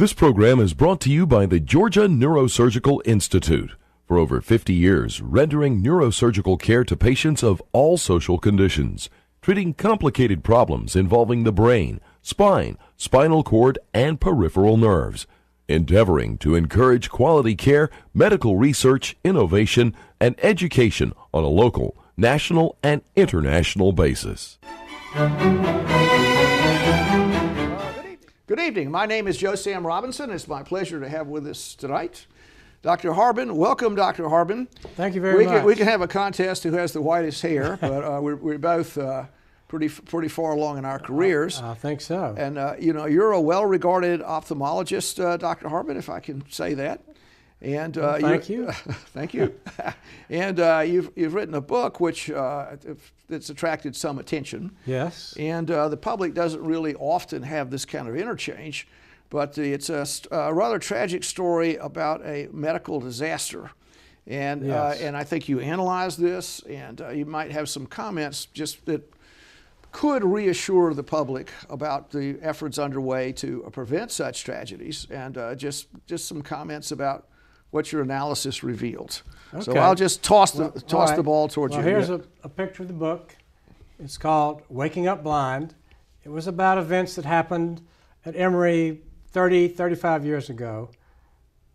This program is brought to you by the Georgia Neurosurgical Institute. For over 50 years, rendering neurosurgical care to patients of all social conditions, treating complicated problems involving the brain, spine, spinal cord, and peripheral nerves, endeavoring to encourage quality care, medical research, innovation, and education on a local, national, and international basis. Good evening. My name is Joe Sam Robinson. It's my pleasure to have with us tonight Dr. Harbin. Welcome, Dr. Harbin. Thank you very much. We can have a contest who has the whitest hair, but we're both pretty far along in our careers. I think so. And you're a well-regarded ophthalmologist, Dr. Harbin, if I can say that. And thank you. Thank you. And you've written a book which that's attracted some attention. Yes. And the public doesn't really often have this kind of interchange, but it's a rather tragic story about a medical disaster. And Yes. And I think you analyze this, and you might have some comments just that could reassure the public about the efforts underway to prevent such tragedies, and just some comments about what your analysis revealed. Okay. So I'll just toss the ball towards you. Here's a picture of the book. It's called Waking Up Blind. It was about events that happened at Emory 35 years ago.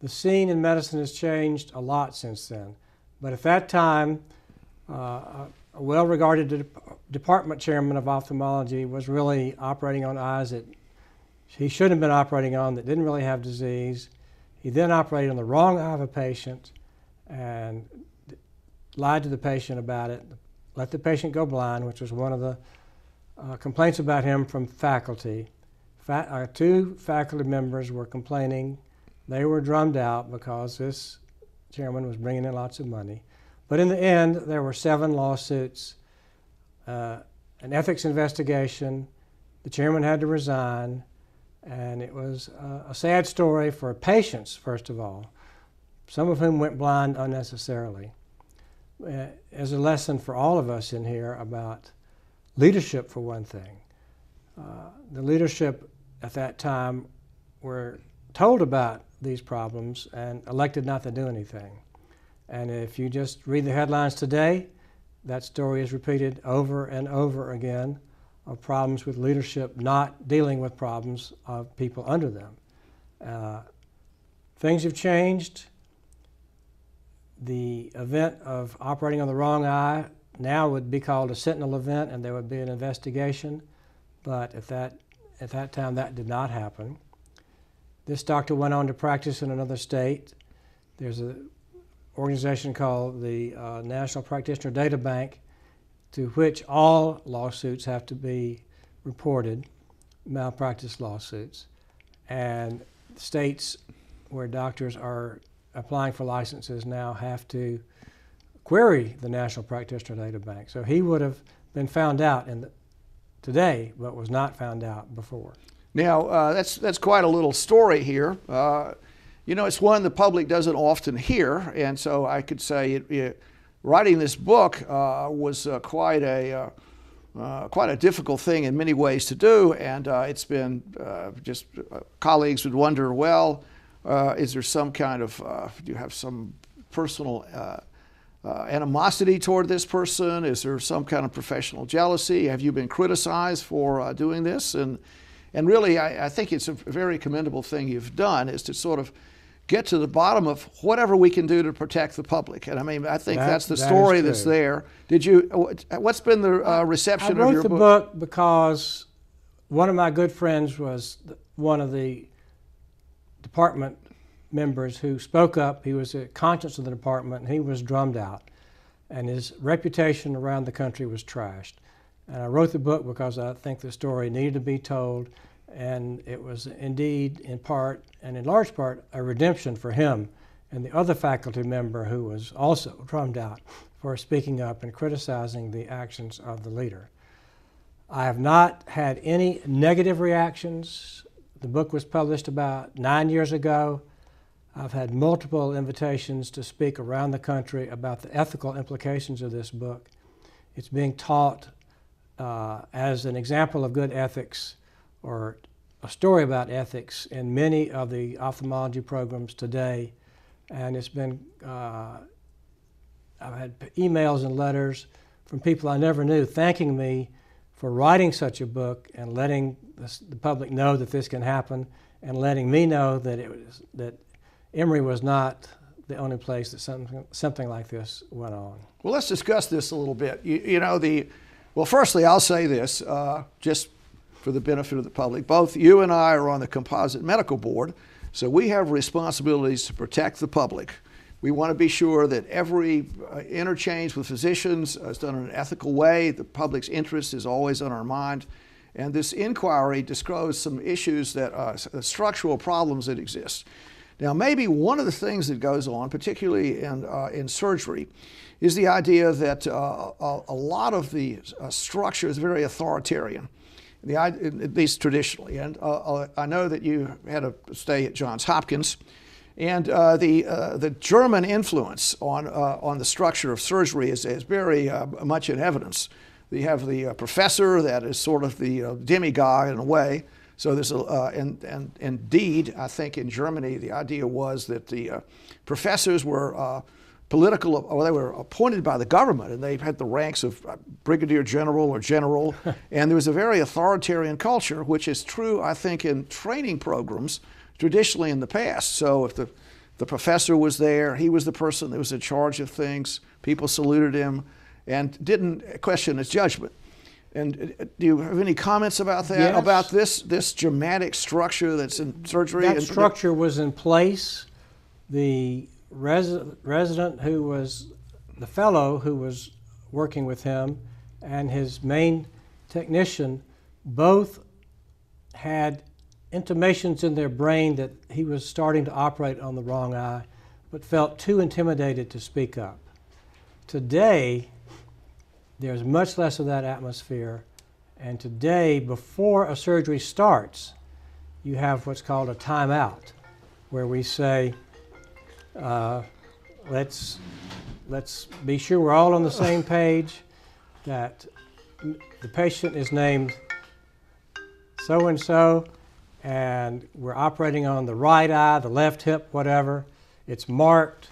The scene in medicine has changed a lot since then. But at that time, a well-regarded department chairman of ophthalmology was really operating on eyes that he shouldn't have been operating on, that didn't really have disease. He then operated on the wrong eye of a patient and lied to the patient about it, let the patient go blind, which was one of the complaints about him from faculty. Two faculty members were complaining. They were drummed out because this chairman was bringing in lots of money. But in the end, there were 7 lawsuits, an ethics investigation. The chairman had to resign. And it was a sad story for patients, first of all, some of whom went blind unnecessarily. As a lesson for all of us in here about leadership, for one thing. The leadership at that time were told about these problems and elected not to do anything. And if you just read the headlines today, that story is repeated over and over again, of problems with leadership not dealing with problems of people under them. Things have changed. The event of operating on the wrong eye now would be called a sentinel event, and there would be an investigation. But at that time, that did not happen. This doctor went on to practice in another state. There's an organization called the National Practitioner Data Bank, to which all lawsuits have to be reported, malpractice lawsuits. And states where doctors are applying for licenses now have to query the National Practitioner Data Bank. So he would have been found out today, but was not found out before. Now, that's quite a little story here. It's one the public doesn't often hear, and so I could say writing this book was quite a difficult thing in many ways to do, and it's been colleagues would wonder, well, is there some kind of, do you have some personal animosity toward this person? Is there some kind of professional jealousy? Have you been criticized for doing this? And really, I think it's a very commendable thing you've done, is to sort of get to the bottom of whatever we can do to protect the public. And I mean, I think that's the story that's there. What's been the reception of your book? I wrote the book because one of my good friends was one of the department members who spoke up. He was a conscience of the department, and he was drummed out. And his reputation around the country was trashed. And I wrote the book because I think the story needed to be told. And it was indeed, in part, and in large part, a redemption for him and the other faculty member who was also drummed out for speaking up and criticizing the actions of the leader. I have not had any negative reactions. The book was published about 9 years ago. I've had multiple invitations to speak around the country about the ethical implications of this book. It's being taught as an example of good ethics or a story about ethics in many of the ophthalmology programs today, and it's been, I've had emails and letters from people I never knew thanking me for writing such a book and letting the public know that this can happen, and letting me know that that Emory was not the only place that something like this went on. Well, let's discuss this a little bit. Well, firstly, I'll say this, just for the benefit of the public. Both you and I are on the Composite Medical Board, so we have responsibilities to protect the public. We want to be sure that every interchange with physicians is done in an ethical way. The public's interest is always on our mind. And this inquiry disclosed some issues that structural problems that exist. Now, maybe one of the things that goes on, particularly in surgery, is the idea that a lot of the structure is very authoritarian, at least traditionally. And I know that you had a stay at Johns Hopkins, and the German influence on the structure of surgery is very much in evidence. You have the professor that is sort of the demigod in a way. So there's and indeed, I think in Germany the idea was that the professors were political, or they were appointed by the government, and they had the ranks of brigadier general or general, and there was a very authoritarian culture, which is true, I think, in training programs traditionally in the past. So if the professor was there, he was the person that was in charge of things, people saluted him and didn't question his judgment. And do you have any comments about that? Yes. About this dramatic structure that's in surgery? That structure was in place. The resident who was the fellow who was working with him and his main technician both had intimations in their brain that he was starting to operate on the wrong eye, but felt too intimidated to speak up. Today, there's much less of that atmosphere, and today, before a surgery starts, you have what's called a timeout, where we say, let's be sure we're all on the same page, that the patient is named so-and-so, and we're operating on the right eye, the left hip, whatever. It's marked.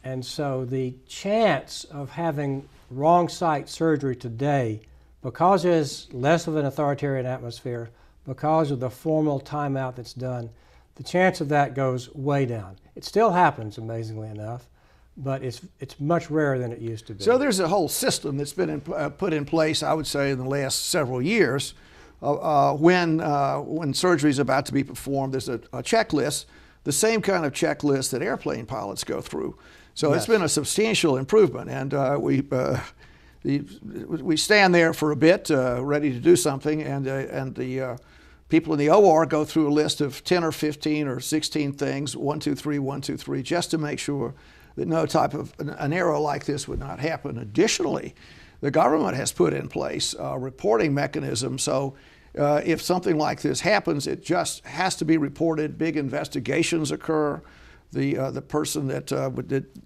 And so the chance of having wrong site surgery today, because there's less of an authoritarian atmosphere, because of the formal timeout that's done, the chance of that goes way down. It still happens, amazingly enough, but it's much rarer than it used to be. So there's a whole system that's been put in place, I would say, in the last several years. When surgery is about to be performed, there's a checklist, the same kind of checklist that airplane pilots go through. So Yes. It's been a substantial improvement, and we stand there for a bit, ready to do something, and the people in the OR go through a list of 10 or 15 or 16 things, 1, 2, 3, 1, 2, 3, just to make sure that no type of an error like this would not happen. Additionally, the government has put in place a reporting mechanism, so if something like this happens, it just has to be reported. Big investigations occur. The person that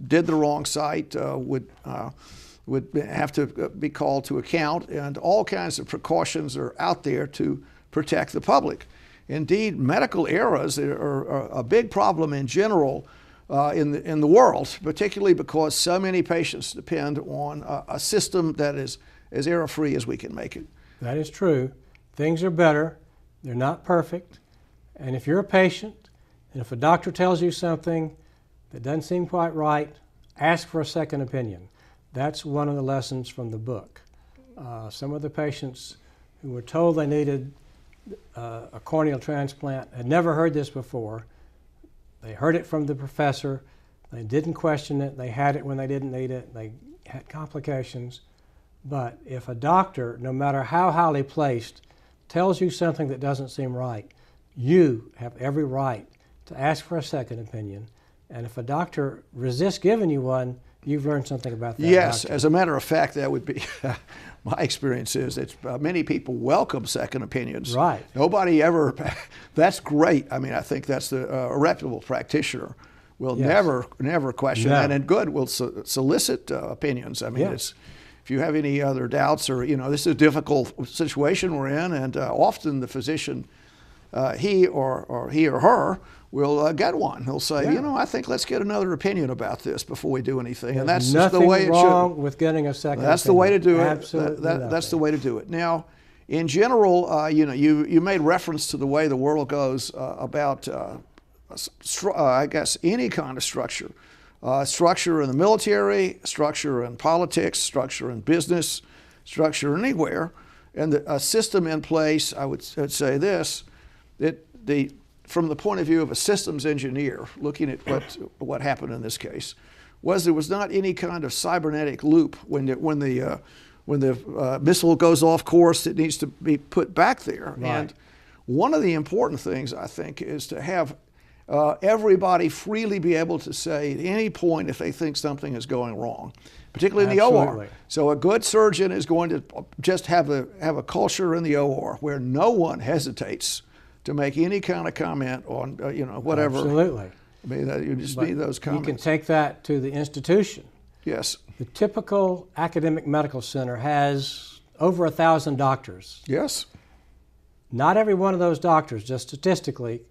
did the wrong site would have to be called to account, and all kinds of precautions are out there to protect the public. Indeed, medical errors are a big problem in general in the world, particularly because so many patients depend on a system that is as error-free as we can make it. That is true. Things are better. They're not perfect. And if you're a patient, and if a doctor tells you something that doesn't seem quite right, ask for a second opinion. That's one of the lessons from the book. Some of the patients who were told they needed a corneal transplant had never heard this before. They heard it from the professor. They didn't question it. They had it when they didn't need it. They had complications. But if a doctor, no matter how highly placed, tells you something that doesn't seem right, you have every right to ask for a second opinion. And if a doctor resists giving you one, you've learned something about that. Yes, doctor. as a matter of fact, that would be my experience is that many people welcome second opinions. Right. Nobody ever, that's great. I mean, I think that's a reputable practitioner will Yes. never question No. that, and good, will solicit opinions. I mean, Yeah. if you have any other doubts or, this is a difficult situation we're in, and often the physician he or her will get one. He'll say, Yeah. you know, I think let's get another opinion about this before we do anything. There's and that's just nothing the way it wrong should. with getting a second That's the way to do it. Absolutely That's the way to do it. Now, in general, you know, you made reference to the way the world goes about, I guess, any kind of structure. Structure in the military, structure in politics, structure in business, structure anywhere. And a system in place, I would say this, that from the point of view of a systems engineer, looking at what happened in this case, there was not any kind of cybernetic loop when the missile goes off course. It needs to be put back there. Right. And one of the important things, I think, is to have everybody freely be able to say at any point if they think something is going wrong, particularly in the Absolutely. OR. So a good surgeon is going to just have a culture in the OR where no one hesitates to make any kind of comment on you know, whatever. Absolutely. I mean, you just But need those comments. you can take that to the institution. Yes. The typical academic medical center has over 1,000 doctors. Yes. Not every one of those doctors, just statistically,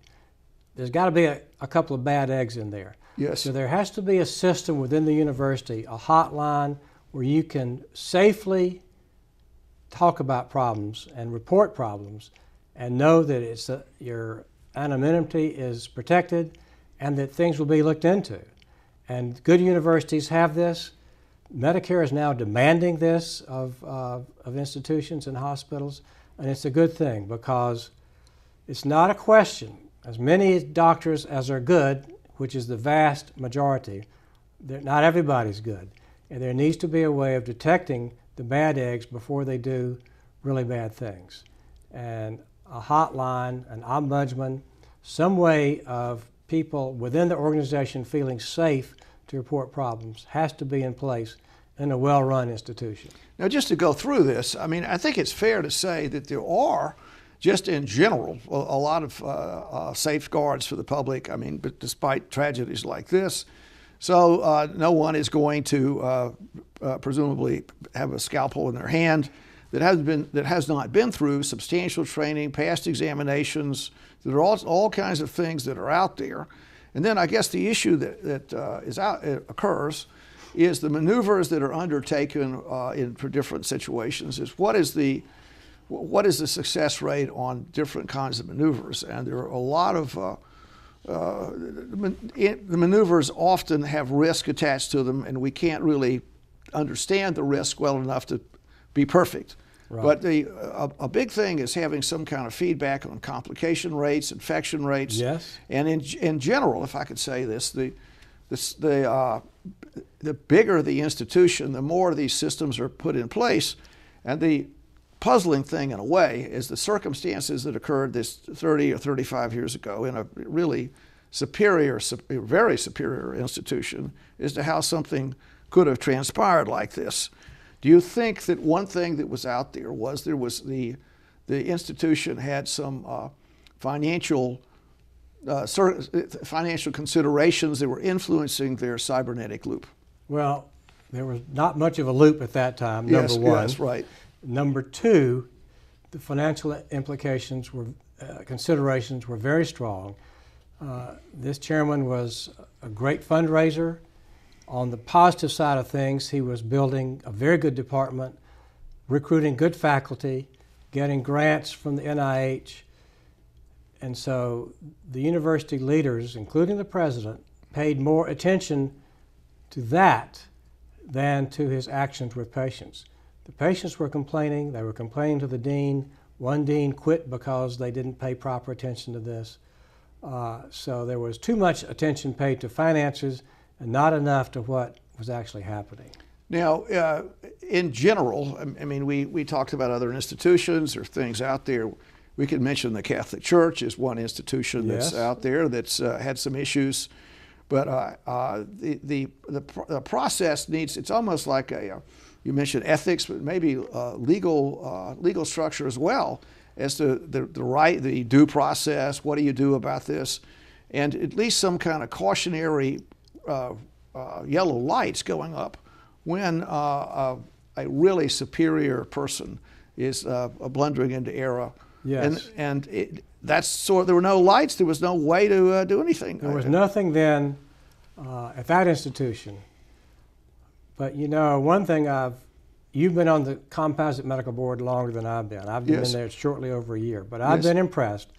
there's got to be a couple of bad eggs in there. Yes. So there has to be a system within the university, a hotline where you can safely talk about problems and report problems and know that your anonymity is protected and that things will be looked into. And good universities have this. Medicare is now demanding this of institutions and hospitals, and it's a good thing because it's not a question. As many doctors as are good, which is the vast majority, not everybody's good. And there needs to be a way of detecting the bad eggs before they do really bad things. And a hotline, an ombudsman, some way of people within the organization feeling safe to report problems has to be in place in a well-run institution. Now, just to go through this, I mean, I think it's fair to say that there are, just in general, a lot of safeguards for the public. I mean, but despite tragedies like this, so no one is going to presumably have a scalpel in their hand that has not been through substantial training, past examinations. There are all kinds of things that are out there, and then I guess the issue that occurs is the maneuvers that are undertaken for different situations. Is what is the success rate on different kinds of maneuvers? And there are a lot of the maneuvers often have risk attached to them, and we can't really understand the risk well enough to be perfect. Right. But a big thing is having some kind of feedback on complication rates, infection rates. Yes. And in general, if I could say this, the bigger the institution, the more these systems are put in place. And the puzzling thing, in a way, is the circumstances that occurred this 30 or 35 years ago in a really very superior institution as to how something could have transpired like this. Do you think that one thing that was out there was the institution had some financial considerations that were influencing their cybernetic loop? Well, there was not much of a loop at that time, number one. Yes, right. Number two, the financial implications considerations were very strong. This chairman was a great fundraiser. On the positive side of things, he was building a very good department, recruiting good faculty, getting grants from the NIH. And so the university leaders, including the president, paid more attention to that than to his actions with patients. The patients were complaining. They were complaining to the dean. One dean quit because they didn't pay proper attention to this. So there was too much attention paid to finances and not enough to what was actually happening. Now, in general, I mean, we talked about other institutions or things out there. We could mention the Catholic Church is one institution that's out there that's had some issues. But the process needs, it's almost like you mentioned ethics, but maybe legal structure as well, as to the due process. What do you do about this? And at least some kind of cautionary yellow lights going up when a really superior person is blundering into error. Yes. And there were no lights. There was no way to do anything. There was nothing then at that institution. But you know, one thing you've been on the Composite Medical Board longer than I've been. I've been in there shortly over a year. But I've been impressed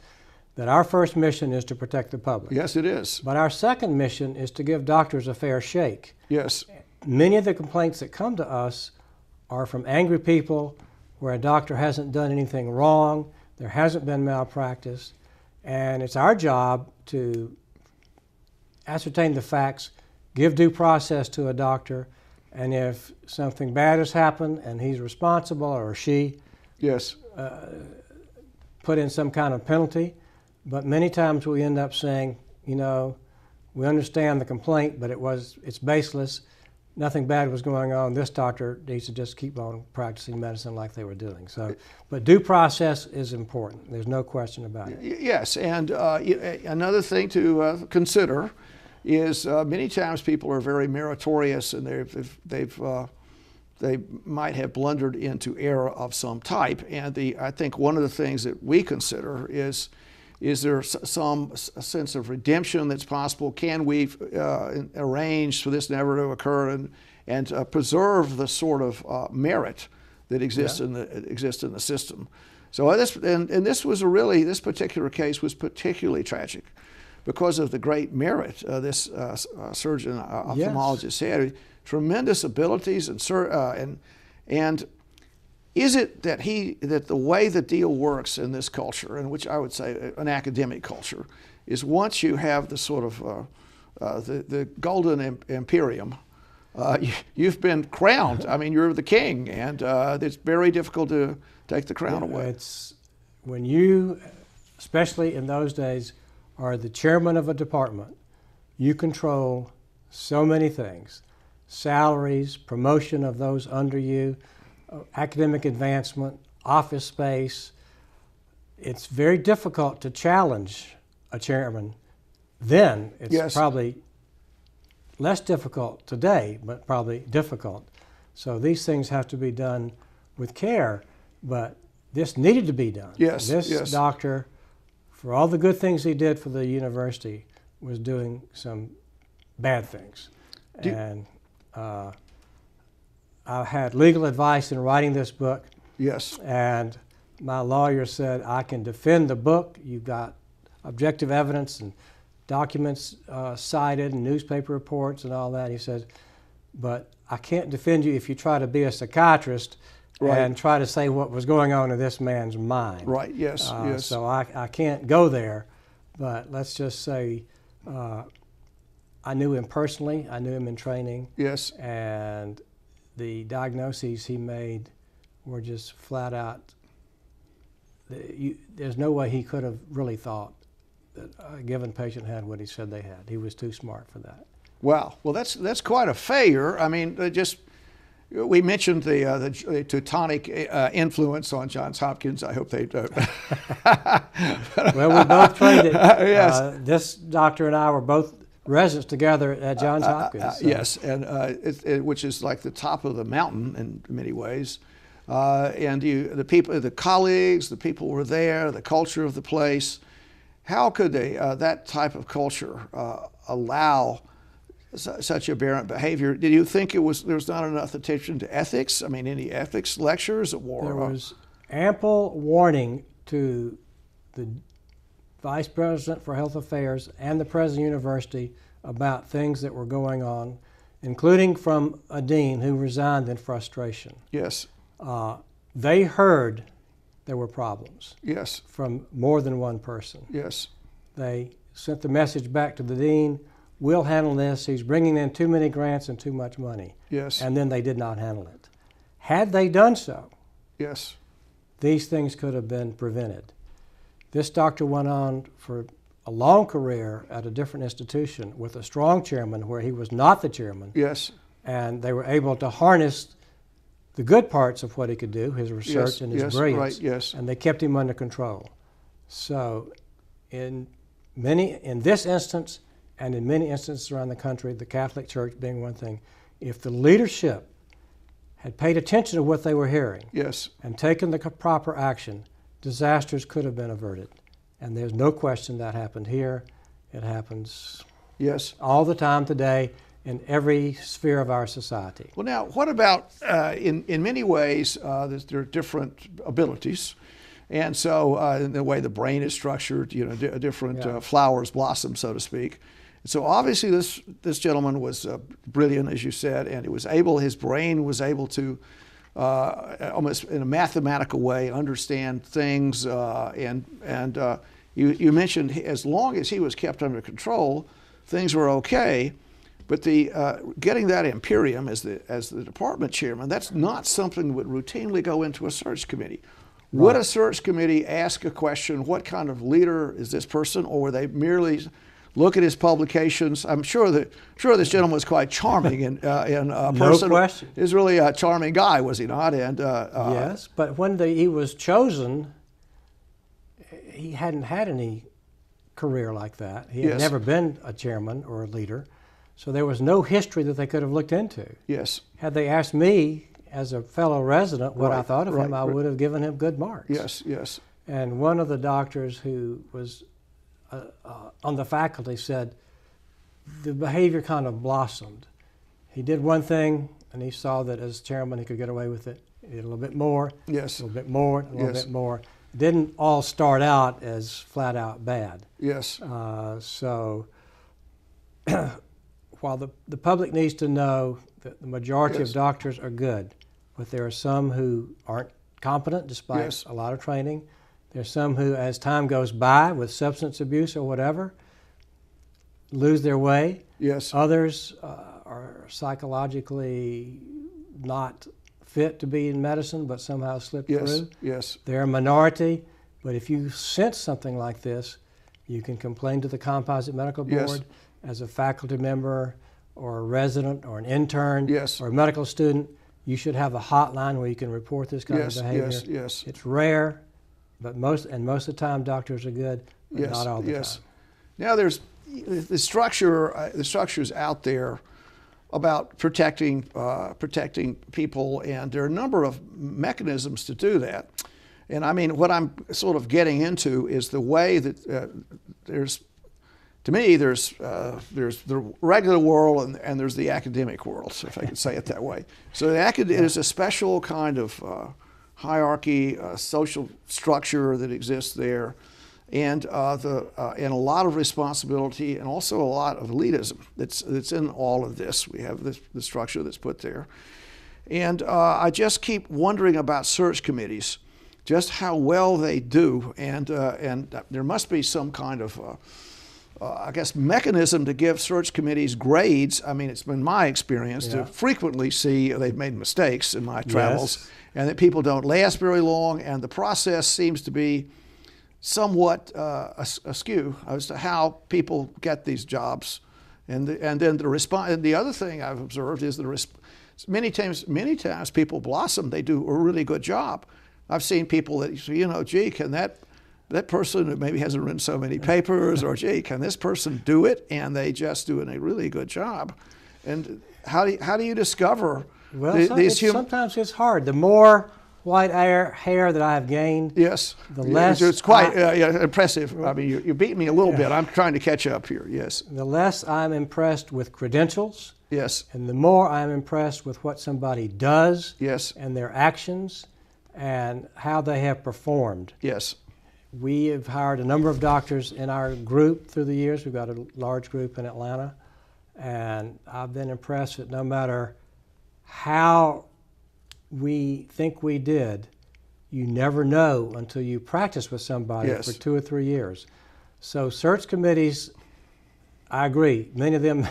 that our first mission is to protect the public. Yes, it is. But our second mission is to give doctors a fair shake. Yes. Many of the complaints that come to us are from angry people where a doctor hasn't done anything wrong, there hasn't been malpractice, and it's our job to ascertain the facts, give due process to a doctor, and if something bad has happened and he's responsible or she, yes, put in some kind of penalty. But many times we end up saying, you know, we understand the complaint, but it's baseless. Nothing bad was going on. This doctor needs to just keep on practicing medicine like they were doing. So, but due process is important. There's no question about it. Yes, and another thing to consider is many times people are very meritorious, and they might have blundered into error of some type. And I think one of the things that we consider is there some sense of redemption that's possible? Can we arrange for this never to occur and preserve the sort of merit that exists in the system? So this particular case was particularly tragic because of the great merit this surgeon ophthalmologist had. Tremendous abilities and is it that the way the deal works in this culture, in which I would say an academic culture, is once you have the sort of the golden imperium, you've been crowned. I mean, you're the king, and it's very difficult to take the crown away. It's when you, especially in those days, are the chairman of a department, you control so many things: salaries, promotion of those under you, academic advancement, office space. It's very difficult to challenge a chairman. Then it's probably less difficult today, but probably difficult. So these things have to be done with care, but this needed to be done. This doctor, for all the good things he did for the university, was doing some bad things. I had legal advice in writing this book. Yes. And my lawyer said, I can defend the book. You've got objective evidence and documents cited and newspaper reports and all that. He said, but I can't defend you if you try to be a psychiatrist and try to say what was going on in this man's mind. Right, yes, yes. So I can't go there, but let's just say I knew him personally. I knew him in training. Yes. And the diagnoses he made were just flat out, there's no way he could have really thought that a given patient had what he said they had. He was too smart for that. Wow. Well, that's quite a failure. I mean, we mentioned the Teutonic influence on Johns Hopkins. I hope they don't. Well, we both trained it. Yes. This doctor and I were both residents together at Johns Hopkins. Yes, and which is like the top of the mountain in many ways. And the people, the colleagues, the people were there, the culture of the place. How could that type of culture allow such aberrant behavior? Did you think there was not enough attention to ethics? I mean, any ethics lectures? There was ample warning to the Vice President for Health Affairs and the President of the University about things that were going on, including from a dean who resigned in frustration. Yes. They heard there were problems. Yes. From more than one person. Yes. They sent the message back to the dean, we'll handle this, he's bringing in too many grants and too much money. Yes. And then they did not handle it. Had they done so, yes, these things could have been prevented. This doctor went on for a long career at a different institution with a strong chairman where he was not the chairman. Yes. And they were able to harness the good parts of what he could do, his research and his brilliance. Right, yes. And they kept him under control. So in this instance and in many instances around the country, the Catholic Church being one thing, if the leadership had paid attention to what they were hearing yes, and taken the proper action, disasters could have been averted. And there's no question that happened here. It happens Yes. all the time today in every sphere of our society. Well, now, what about in many ways, there are different abilities. And so in the way the brain is structured, different flowers blossom, so to speak. So obviously this gentleman was brilliant, as you said, and his brain was able to almost in a mathematical way understand things. You mentioned as long as he was kept under control, things were okay. But getting that imperium as the department chairman, that's not something that would routinely go into a search committee. Right. Would a search committee ask a question, what kind of leader is this person, or would they merely look at his publications? I'm sure this gentleman was quite charming and a person. No question. He's really a charming guy, was he not? And yes, but when he was chosen, he hadn't had any career like that. He had never been a chairman or a leader, so there was no history that they could have looked into. Yes. Had they asked me as a fellow resident what I thought of him, I would have given him good marks. Yes, yes. And one of the doctors who was on the faculty said the behavior kind of blossomed. He did one thing, and he saw that as chairman he could get away with it. He did a little bit more, yes, a little bit more, a little bit more. It didn't all start out as flat out bad. Yes. So while the public needs to know that the majority of doctors are good, but there are some who aren't competent despite a lot of training. There's some who, as time goes by with substance abuse or whatever, lose their way. Yes. Others are psychologically not fit to be in medicine but somehow slip through. Yes. They're a minority, but if you sense something like this, you can complain to the Composite Medical Board as a faculty member or a resident or an intern or a medical student. You should have a hotline where you can report this kind of behavior. Yes. It's rare, but most of the time doctors are good, but not all the time. Now there's the structure's out there about protecting people, and there are a number of mechanisms to do that. And I mean, what I'm sort of getting into is the way that there's the regular world and there's the academic world, if I could say it that way. So there's a special kind of hierarchy, social structure that exists there, and and a lot of responsibility, and also a lot of elitism that's in all of this. We have the structure that's put there, and I just keep wondering about search committees, just how well they do, and there must be some kind of I guess mechanism to give search committees grades. I mean, it's been my experience to frequently see they've made mistakes in my travels, and that people don't last very long, and the process seems to be somewhat askew as to how people get these jobs, and then the response. And the other thing I've observed is many times people blossom. They do a really good job. I've seen people that gee, can that person who maybe hasn't written so many papers, or gee, can this person do it? And they just do a really good job. And how do you discover these humans? Sometimes it's hard. The more white hair that I have gained, the less it's quite impressive. I mean, you beat me a little bit. I'm trying to catch up here. Yes. The less I'm impressed with credentials. Yes. And the more I'm impressed with what somebody does. Yes. And their actions and how they have performed. Yes. We have hired a number of doctors in our group through the years. We've got a large group in Atlanta, and I've been impressed that no matter how we think we did, you never know until you practice with somebody for 2 or 3 years. So search committees, I agree, many of them,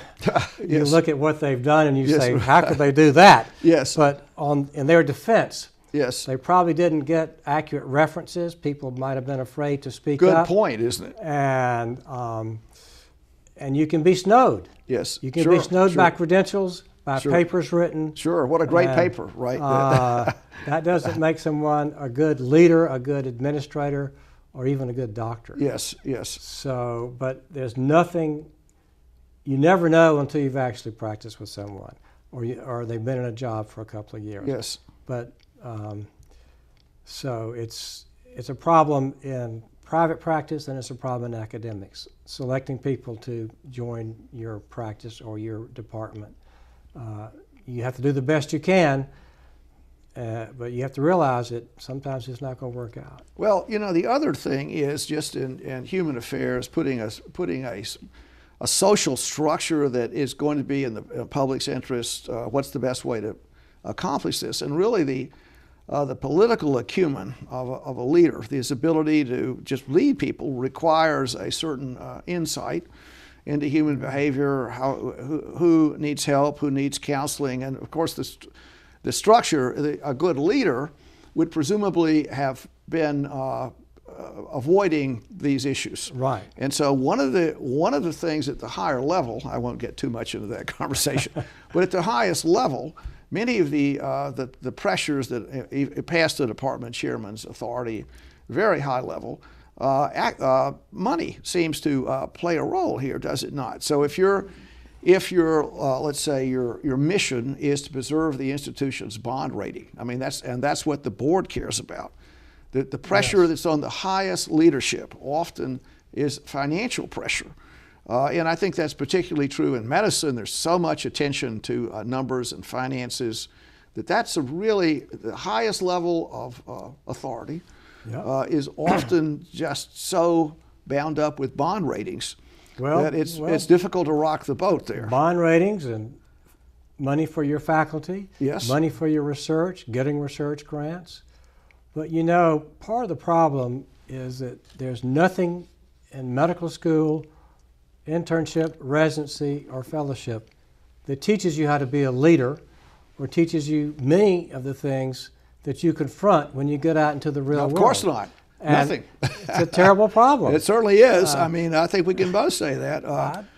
you look at what they've done and you say, how could they do that? Yes. But in their defense, yes, they probably didn't get accurate references. People might have been afraid to speak up. Good up. point, isn't it? And you can be snowed. Yes. You can be snowed by credentials, by papers written. Sure. What a great paper, right? That doesn't make someone a good leader, a good administrator, or even a good doctor. Yes. So, but there's nothing. You never know until you've actually practiced with someone, or they've been in a job for a couple of years. Yes. But so it's a problem in private practice and it's a problem in academics, selecting people to join your practice or your department. You have to do the best you can, but you have to realize that sometimes it's not going to work out. Well, you know, the other thing is just in human affairs, putting a social structure that is going to be in the public's interest. What's the best way to accomplish this? And really, the political acumen of a leader, his ability to just lead people, requires a certain insight into human behavior, who needs help, who needs counseling, and of course the structure. A good leader would presumably have been avoiding these issues. Right. And so one of the things at the higher level, I won't get too much into that conversation, but at the highest level, many of the pressures that pass the department chairman's authority, very high level, money seems to play a role here, does it not? So if your let's say your mission is to preserve the institution's bond rating, I mean that's what the board cares about. The pressure Yes. that's on the highest leadership often is financial pressure. And I think that's particularly true in medicine. There's so much attention to numbers and finances that's really the highest level of authority. Yeah. Is often just so bound up with bond ratings that it's difficult to rock the boat there. Bond ratings and money for your faculty, Yes. money for your research, getting research grants. But you know, part of the problem is that there's nothing in medical school, internship, residency, or fellowship that teaches you how to be a leader or teaches you many of the things that you confront when you get out into the real world. Of course not. And Nothing. It's a terrible problem. It certainly is. I mean, I think we can both say that.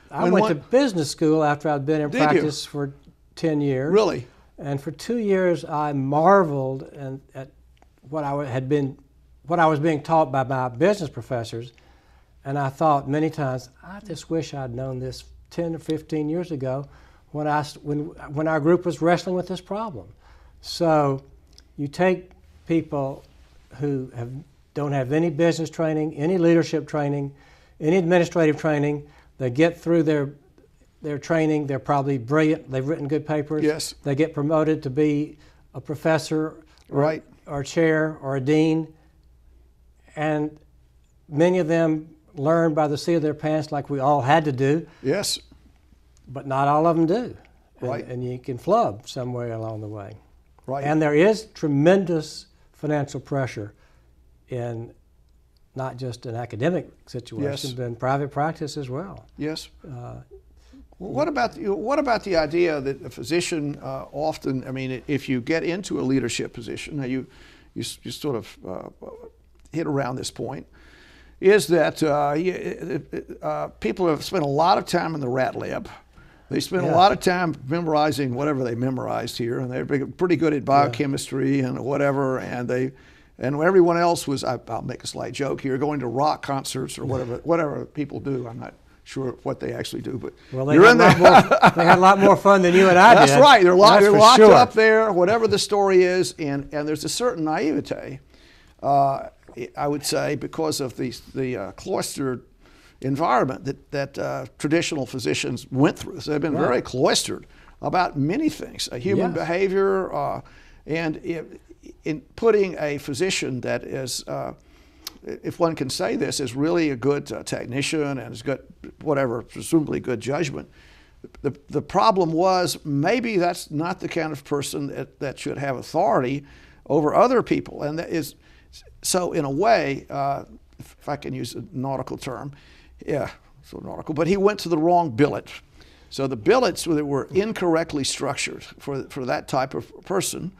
I went to business school after I'd been in Did you? practice for 10 years. Really? And for 2 years, I marveled at what I was being taught by my business professors. And I thought many times, I just wish I'd known this 10 or 15 years ago when our group was wrestling with this problem. So you take people who don't have any business training, any leadership training, any administrative training. They get through their training. They're probably brilliant. They've written good papers. Yes. They get promoted to be a professor Right. or a chair or a dean. And many of them learn by the seat of their pants like we all had to do. Yes. But not all of them do. Right. And you can flub somewhere along the way. Right. And there is tremendous financial pressure in not just an academic situation, Yes. but in private practice as well. Yes. What about the idea that a physician often, I mean, if you get into a leadership position, now you sort of hit around this point, is that people have spent a lot of time in the rat lab. They spent a lot of time memorizing whatever they memorized here, and they're pretty good at biochemistry and whatever, and everyone else was, I'll make a slight joke here, going to rock concerts or whatever people do. I'm not sure what they actually do, but they had a lot more fun than you and I did. That's right. They're locked sure. up there, whatever the story is, and there's a certain naivete, I would say, because of the cloistered environment that traditional physicians went through. So they've been very cloistered about many things, human behavior, and in putting a physician that is, if one can say this, is really a good technician and has got whatever, presumably good judgment. The problem was maybe that's not the kind of person that should have authority over other people. And that is, so in a way, if I can use a nautical term, so nautical, but he went to the wrong billet. So the billets were incorrectly structured for that type of person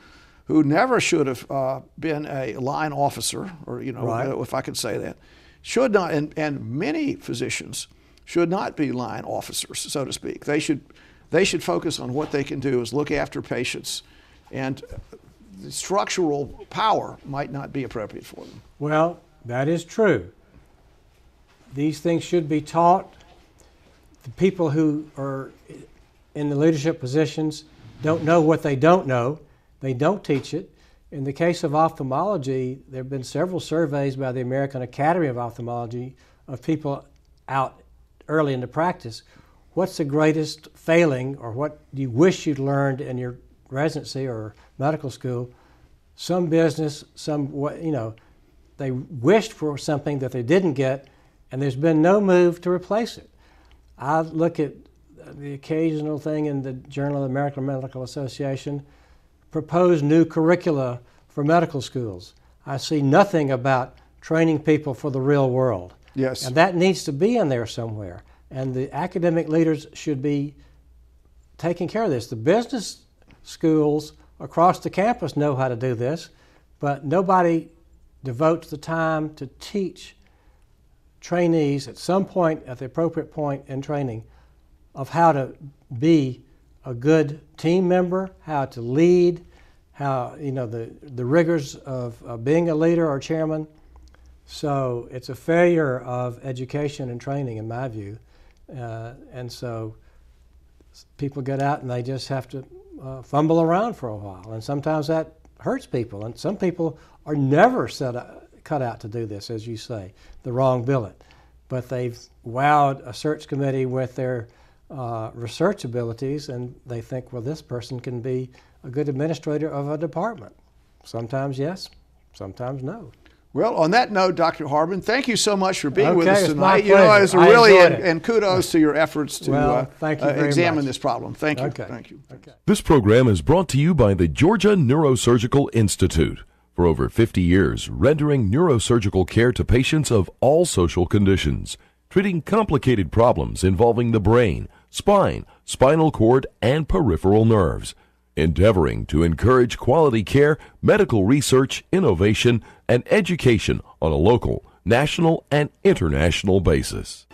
who never should have been a line officer, or if I could say that, should not, and many physicians should not be line officers, so to speak. They should focus on what they can do is look after patients, and the structural power might not be appropriate for them. Well, that is true. These things should be taught. The people who are in the leadership positions don't know what they don't know. They don't teach it. In the case of ophthalmology, there have been several surveys by the American Academy of Ophthalmology of people out early into practice. What's the greatest failing, or what do you wish you'd learned in your residency or medical school? Some business, they wished for something that they didn't get, and there's been no move to replace it. I look at the occasional thing in the Journal of the American Medical Association, proposed new curricula for medical schools. I see nothing about training people for the real world. Yes. And that needs to be in there somewhere. And the academic leaders should be taking care of this. The business schools across the campus know how to do this, but nobody devotes the time to teach trainees at some point, at the appropriate point in training, of how to be a good team member, how to lead, how, the rigors of being a leader or chairman. So it's a failure of education and training, in my view. And so people get out and they just have to fumble around for a while. And sometimes that hurts people. And some people are never cut out to do this, as you say, the wrong billet. But they've wowed a search committee with their research abilities, and they think, well, this person can be a good administrator of a department. Sometimes yes, sometimes no. Well, on that note, Dr. Harbin, thank you so much for being with us It's my tonight. pleasure. It was and kudos to your efforts to thank you very examine much. this problem. Thank you. Okay. Thank you. Okay. This program is brought to you by the Georgia Neurosurgical Institute. For over 50 years, rendering neurosurgical care to patients of all social conditions, treating complicated problems involving the brain, spine, spinal cord, and peripheral nerves, endeavoring to encourage quality care, medical research, innovation, and education on a local, national, and international basis.